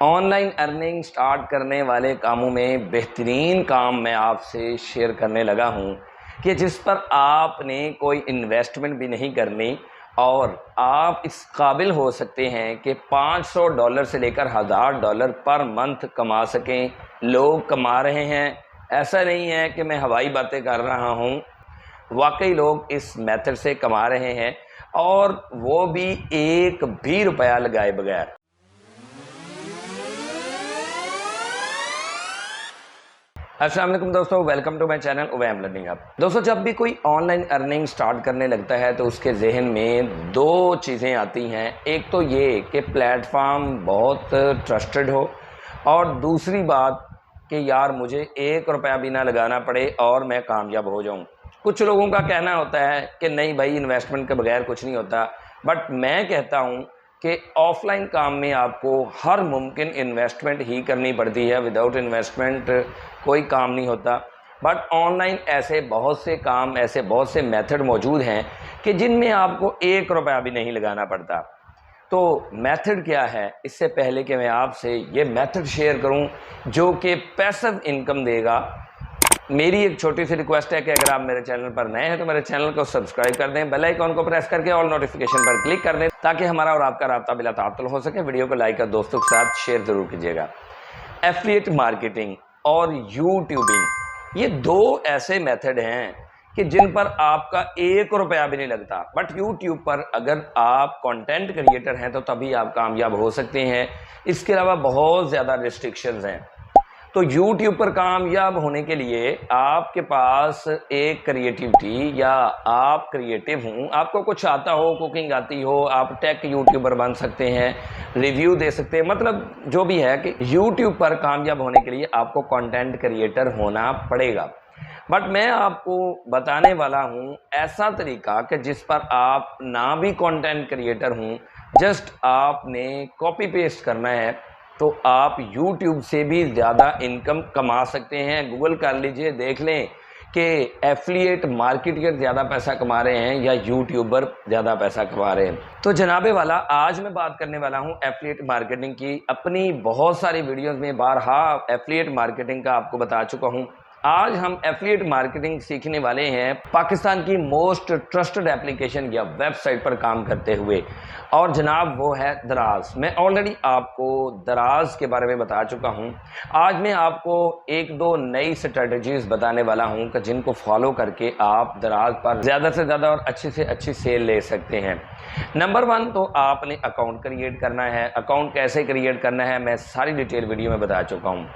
Online earning start करने वाले कामों में बेहतरीन काम मैं आपसे शेयर करने लगा हूं कि जिस पर आपने कोई इन्वेस्टमेंट भी नहीं करनी और आप इस काबिल हो सकते हैं कि $500 से लेकर $1000 पर मंथ कमा सकें। लोग कमा रहे हैं, ऐसा नहीं है कि मैं हवाई बातें कर रहा हूं, वाकई लोग इस मेथड से कमा रहे हैं और वो भी एक भी रुपया लगाए बगैर। अस्सलाम वालेकुम दोस्तों, welcome to my channel Uwaim learning hub. दोस्तों, जब भी कोई ऑनलाइन अर्निंग स्टार्ट करने लगता है तो उसके जहन में दो चीज़ें आती हैं। एक तो ये कि प्लेटफॉर्म बहुत ट्रस्टेड हो और दूसरी बात कि यार मुझे $1 भी ना लगाना पड़े और मैं कामयाब हो जाऊं। कुछ लोगों का कहना होता है कि नहीं भाई, इन्वेस्टमेंट के बगैर कुछ नहीं होता, बट मैं कहता हूं कि ऑफलाइन काम में आपको हर मुमकिन इन्वेस्टमेंट ही करनी पड़ती है। विदाउट इन्वेस्टमेंट कोई काम नहीं होता। बट ऑनलाइन ऐसे बहुत से काम, ऐसे बहुत से मेथड मौजूद हैं कि जिनमें आपको $1 भी नहीं लगाना पड़ता। तो मेथड क्या है, इससे पहले कि मैं आपसे ये मेथड शेयर करूं जो कि पैसिव इनकम देगा, मेरी एक छोटी सी रिक्वेस्ट है कि अगर आप मेरे चैनल पर नए हैं तो मेरे चैनल को सब्सक्राइब कर दें, बेल आइकॉन को प्रेस करके ऑल नोटिफिकेशन पर क्लिक कर दें ताकि हमारा और आपका राब्ता बिला ताअत्तुल हो सके। वीडियो को लाइक और दोस्तों के साथ शेयर ज़रूर कीजिएगा। एफिलिएट मार्केटिंग और यूट्यूबिंग, ये दो ऐसे मेथड हैं कि जिन पर आपका $1 भी नहीं लगता। बट यूट्यूब पर अगर आप कंटेंट क्रिएटर हैं तो तभी आप कामयाब हो सकते हैं। इसके अलावा बहुत ज़्यादा रिस्ट्रिक्शंस हैं। तो YouTube पर कामयाब होने के लिए आपके पास एक क्रिएटिविटी, या आप क्रिएटिव हूँ, आपको कुछ आता हो, कुकिंग आती हो, आप टेक यूट्यूबर बन सकते हैं, रिव्यू दे सकते हैं, मतलब जो भी है कि YouTube पर कामयाब होने के लिए आपको कंटेंट क्रिएटर होना पड़ेगा। बट मैं आपको बताने वाला हूँ ऐसा तरीका कि जिस पर आप ना भी कंटेंट क्रिएटर हूँ, जस्ट आपने कॉपी पेस्ट करना है तो आप YouTube से भी ज़्यादा इनकम कमा सकते हैं। गूगल कर लीजिए, देख लें कि एफिलिएट मार्केटर ज़्यादा पैसा कमा रहे हैं या यूट्यूबर ज़्यादा पैसा कमा रहे हैं। तो जनाबे वाला, आज मैं बात करने वाला हूं एफिलिएट मार्केटिंग की। अपनी बहुत सारी वीडियोस में बारहा एफिलिएट मार्केटिंग का आपको बता चुका हूं। आज हम एफिलिएट मार्केटिंग सीखने वाले हैं पाकिस्तान की मोस्ट ट्रस्टेड एप्लीकेशन या वेबसाइट पर काम करते हुए, और जनाब वो है दराज। मैं ऑलरेडी आपको दराज के बारे में बता चुका हूं। आज मैं आपको एक दो नई स्ट्रेटजीज बताने वाला हूं कि जिनको फॉलो करके आप दराज पर ज़्यादा से ज़्यादा और अच्छी से अच्छी सेल ले सकते हैं। नंबर 1 तो आपने अकाउंट क्रिएट करना है। अकाउंट कैसे क्रिएट करना है मैं सारी डिटेल वीडियो में बता चुका हूँ।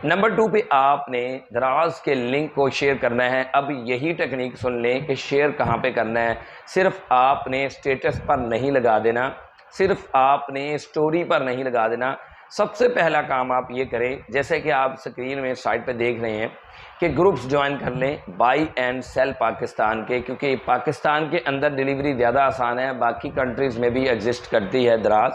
नंबर 2 पे आपने दराज के लिंक को शेयर करना है। अब यही टेक्निक सुन लें कि शेयर कहाँ पे करना है। सिर्फ आपने स्टेटस पर नहीं लगा देना, सिर्फ आपने स्टोरी पर नहीं लगा देना। सबसे पहला काम आप ये करें, जैसे कि आप स्क्रीन में साइड पे देख रहे हैं कि ग्रुप्स ज्वाइन कर लें बाई एंड सेल पाकिस्तान के, क्योंकि पाकिस्तान के अंदर डिलीवरी ज़्यादा आसान है। बाकी कंट्रीज़ में भी एग्जिस्ट करती है दराज,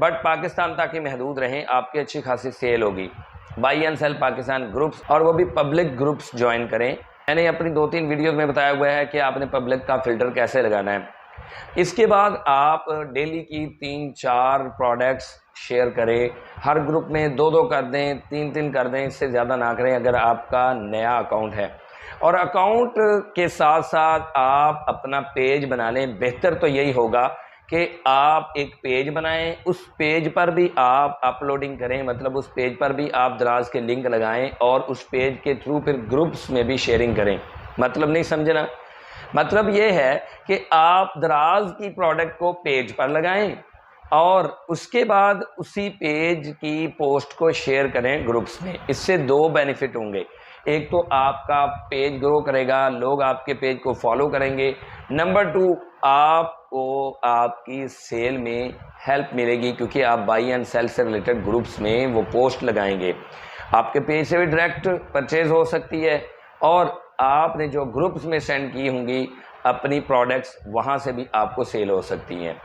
बट पाकिस्तान तक ही महदूद रहें, आपकी अच्छी खासी सेल होगी। Buy and sell Pakistan groups, और वो भी पब्लिक ग्रुप्स ज्वाइन करें। मैंने अपनी 2-3 वीडियोस में बताया हुआ है कि आपने पब्लिक का फ़िल्टर कैसे लगाना है। इसके बाद आप डेली की 3-4 प्रोडक्ट्स शेयर करें। हर ग्रुप में 2-2 कर दें, 3-3 कर दें, इससे ज़्यादा ना करें अगर आपका नया अकाउंट है। और अकाउंट के साथ साथ आप अपना पेज बना लें। बेहतर तो यही होगा कि आप एक पेज बनाएं, उस पेज पर भी आप अपलोडिंग करें, मतलब उस पेज पर भी आप दराज के लिंक लगाएं और उस पेज के थ्रू फिर ग्रुप्स में भी शेयरिंग करें। मतलब नहीं समझना, मतलब ये है कि आप दराज की प्रोडक्ट को पेज पर लगाएं और उसके बाद उसी पेज की पोस्ट को शेयर करें ग्रुप्स में। इससे 2 बेनिफिट होंगे। एक तो आपका पेज ग्रो करेगा, लोग आपके पेज को फॉलो करेंगे। नंबर 2, आपको आपकी सेल में हेल्प मिलेगी, क्योंकि आप बाई एंड सेल से रिलेटेड ग्रुप्स में वो पोस्ट लगाएंगे। आपके पेज से भी डायरेक्ट परचेज हो सकती है और आपने जो ग्रुप्स में सेंड की होंगी अपनी प्रोडक्ट्स, वहाँ से भी आपको सेल हो सकती हैं।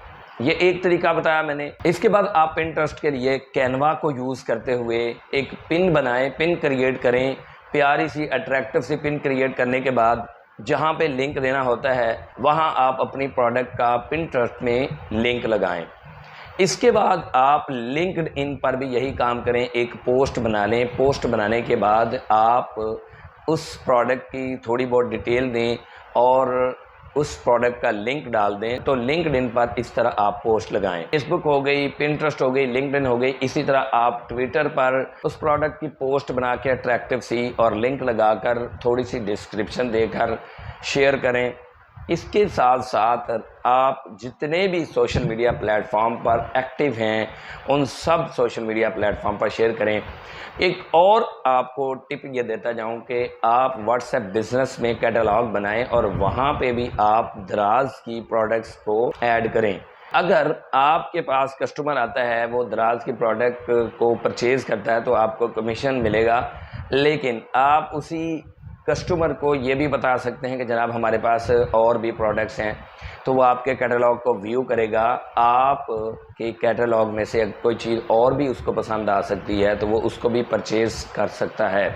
ये एक तरीका बताया मैंने। इसके बाद आप पिंटरेस्ट के लिए कैनवा को यूज़ करते हुए एक पिन बनाएं, पिन क्रिएट करें। प्यारी सी अट्रैक्टिव सी पिन क्रिएट करने के बाद जहाँ पे लिंक देना होता है वहाँ आप अपनी प्रोडक्ट का पिंटरेस्ट में लिंक लगाएं। इसके बाद आप लिंक्डइन पर भी यही काम करें, एक पोस्ट बना लें। पोस्ट बनाने के बाद आप उस प्रोडक्ट की थोड़ी बहुत डिटेल दें और उस प्रोडक्ट का लिंक डाल दें। तो लिंक्डइन पर इस तरह आप पोस्ट लगाएं। फेसबुक हो गई, पिंटरेस्ट हो गई, लिंक्डइन हो गई। इसी तरह आप ट्विटर पर उस प्रोडक्ट की पोस्ट बना के अट्रैक्टिव सी और लिंक लगाकर थोड़ी सी डिस्क्रिप्शन देकर शेयर करें। इसके साथ साथ आप जितने भी सोशल मीडिया प्लेटफॉर्म पर एक्टिव हैं उन सब सोशल मीडिया प्लेटफॉर्म पर शेयर करें। एक और आपको टिप ये देता जाऊं कि आप व्हाट्सएप बिजनेस में कैटलॉग बनाएं और वहां पे भी आप दराज की प्रोडक्ट्स को ऐड करें। अगर आपके पास कस्टमर आता है, वो दराज की प्रोडक्ट को परचेज़ करता है तो आपको कमीशन मिलेगा, लेकिन आप उसी कस्टमर को ये भी बता सकते हैं कि जनाब हमारे पास और भी प्रोडक्ट्स हैं, तो वो आपके कैटलॉग को व्यू करेगा। आप के कैटलॉग में से कोई चीज़ और भी उसको पसंद आ सकती है तो वो उसको भी परचेज़ कर सकता है।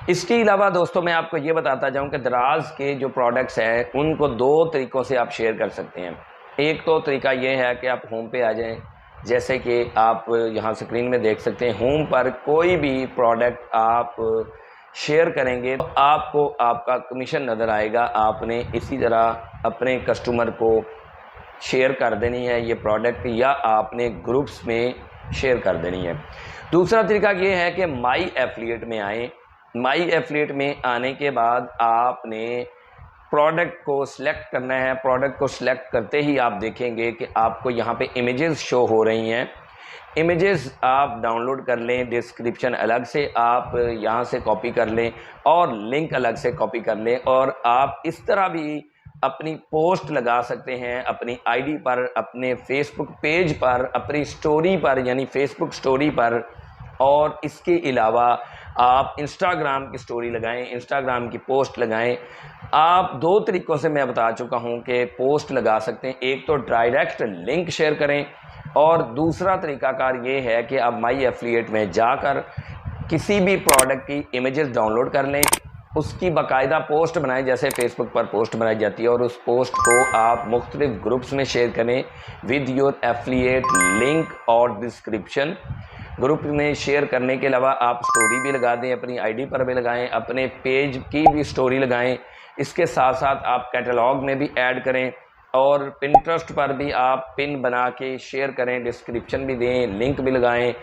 इसके अलावा दोस्तों मैं आपको ये बताता जाऊं कि दराज के जो प्रोडक्ट्स हैं उनको दो तरीक़ों से आप शेयर कर सकते हैं। एक तो तरीका ये है कि आप होम पे आ जाएं, जैसे कि आप यहाँ स्क्रीन में देख सकते हैं। होम पर कोई भी प्रोडक्ट आप शेयर करेंगे तो आपको आपका कमीशन नज़र आएगा। आपने इसी तरह अपने कस्टमर को शेयर कर देनी है ये प्रोडक्ट, या आपने ग्रुप्स में शेयर कर देनी है। दूसरा तरीका ये है कि माई एफिलिएट में आएँ। माई एफिलिएट में आने के बाद आपने प्रोडक्ट को सिलेक्ट करना है। प्रोडक्ट को सिलेक्ट करते ही आप देखेंगे कि आपको यहाँ पे इमेजेस शो हो रही हैं। इमेजेस आप डाउनलोड कर लें, डिस्क्रिप्शन अलग से आप यहाँ से कॉपी कर लें और लिंक अलग से कॉपी कर लें। और आप इस तरह भी अपनी पोस्ट लगा सकते हैं अपनी आईडी पर, अपने फेसबुक पेज पर, अपनी स्टोरी पर यानी फेसबुक स्टोरी पर। और इसके अलावा आप इंस्टाग्राम की स्टोरी लगाएं, इंस्टाग्राम की पोस्ट लगाएं। आप दो तरीक़ों से मैं बता चुका हूं कि पोस्ट लगा सकते हैं। एक तो डायरेक्ट लिंक शेयर करें और दूसरा तरीकाकार ये है कि आप माई एफिलिएट में जाकर किसी भी प्रोडक्ट की इमेजेस डाउनलोड कर लें, उसकी बाकायदा पोस्ट बनाएं जैसे फेसबुक पर पोस्ट बनाई जाती है, और उस पोस्ट को आप मुख्तलिफ ग्रुप्स में शेयर करें विद योर एफिलिएट लिंक और डिस्क्रिप्शन। ग्रुप में शेयर करने के अलावा आप स्टोरी भी लगा दें, अपनी आईडी पर भी लगाएं, अपने पेज की भी स्टोरी लगाएं। इसके साथ साथ आप कैटलॉग में भी ऐड करें और पिंटरेस्ट पर भी आप पिन बना के शेयर करें, डिस्क्रिप्शन भी दें, लिंक भी लगाएं।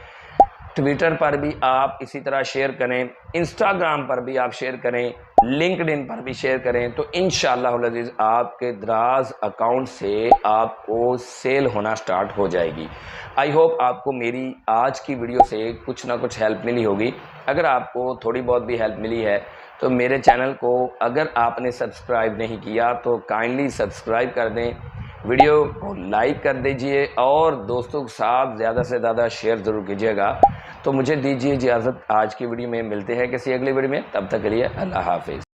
ट्विटर पर भी आप इसी तरह शेयर करें, इंस्टाग्राम पर भी आप शेयर करें, लिंक्डइन पर भी शेयर करें। तो इंशाअल्लाह अज़ीज़ आपके दराज अकाउंट से आपको सेल होना स्टार्ट हो जाएगी। आई होप आपको मेरी आज की वीडियो से कुछ ना कुछ हेल्प मिली होगी। अगर आपको थोड़ी बहुत भी हेल्प मिली है तो मेरे चैनल को अगर आपने सब्सक्राइब नहीं किया तो काइंडली सब्सक्राइब कर दें, वीडियो को लाइक कर दीजिए और दोस्तों के साथ ज़्यादा से ज़्यादा शेयर ज़रूर कीजिएगा। तो मुझे दीजिए इजाज़त, आज की वीडियो में मिलते हैं किसी अगली वीडियो में। तब तक के लिए अल्लाह हाफिज़।